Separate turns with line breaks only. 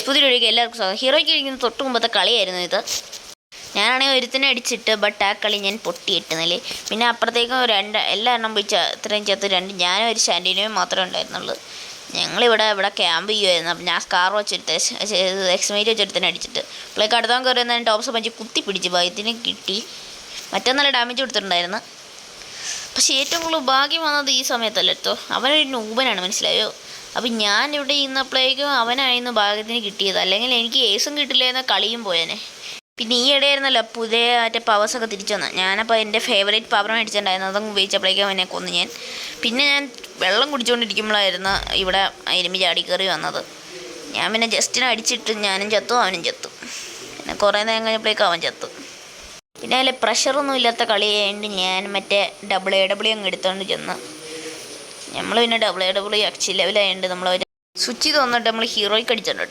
പുതിയൊഴികെ എല്ലാവർക്കും സ്വാഗതം. ഹീറോയ്ക്ക് ഇരിക്കുന്ന തൊട്ട് മുമ്പത്തെ കളിയായിരുന്നു ഇത്. ഞാനാണെങ്കിൽ ഒരുത്തിനെ അടിച്ചിട്ട് ബട്ട് ആ കളി ഞാൻ പൊട്ടിയിട്ടുന്നില്ലേ. പിന്നെ അപ്പുറത്തേക്കും എല്ലാ എണ്ണം പോയി ഇത്രയും ചേർത്ത് ഞാനും ഒരു ശാൻറ്റീനയും മാത്രമേ ഉണ്ടായിരുന്നുള്ളൂ. ഇവിടെ ക്യാമ്പ് ചെയ്യുമായിരുന്നു. അപ്പം ഞാൻ സ്കാർ വെച്ചെടുത്ത് എക്സ്മേറ്റ് വെച്ചെടുത്തിനെ അടിച്ചിട്ട് പ്ലേക്ക് അടുത്തവൻ കയറി വന്നതിന് ടോപ്സ് പഞ്ച് കുത്തി പിടിച്ച് ഭാഗ്യത്തിന് കിട്ടി. നല്ല ഡാമേജ് കൊടുത്തിട്ടുണ്ടായിരുന്നു. പക്ഷേ ഏറ്റവും കൂടുതൽ ഭാഗ്യം വന്നത് ഈ സമയത്തല്ലോ. അവനൊരു നൂബനാണ്, മനസ്സിലായോ? അപ്പം ഞാൻ ഇവിടെ ഇരുന്നപ്പോഴേക്കും അവനായിരുന്നു ഭാഗ്യത്തിന് കിട്ടിയത്. അല്ലെങ്കിൽ എനിക്ക് ഏസും കിട്ടില്ലായിരുന്ന കളിയും പോയേനെ. പിന്നെ ഈ ഇടയായിരുന്നല്ലോ പുതിയ പവേഴ്സൊക്കെ തിരിച്ചു വന്നത്. ഞാനപ്പോൾ എൻ്റെ ഫേവറേറ്റ് പവർ മേടിച്ചിട്ടുണ്ടായിരുന്നു. അതും ഉപയോഗിച്ചപ്പോഴേക്കും അവനെ കൊന്നു ഞാൻ. പിന്നെ ഞാൻ വെള്ളം കുടിച്ചുകൊണ്ടിരിക്കുമ്പോഴായിരുന്നു ഇവിടെ എരുമി ചാടി കയറി വന്നത്. ഞാൻ പിന്നെ ജസ്റ്റിനെ അടിച്ചിട്ട് ഞാനും ചത്തു, അവനും ചത്തു. പിന്നെ കുറേ നേരം കഴിഞ്ഞപ്പോഴേക്കും അവൻ ചത്തു. പിന്നെ അതിൽ പ്രഷറൊന്നും ഇല്ലാത്ത കളിയായതുകൊണ്ട് ഞാൻ മറ്റേ ഡബ്ല്യു അങ്ങ് എടുത്തുകൊണ്ട് ചെന്ന്. നമ്മൾ പിന്നെ ഡബ്ല്യു എക്സി ലെവലായതുകൊണ്ട് നമ്മൾ സ്വിച്ച് ചെയ്ത് വന്നിട്ട് നമ്മൾ ഹീറോയ്ക്ക് അടിച്ചിട്ടുണ്ട്.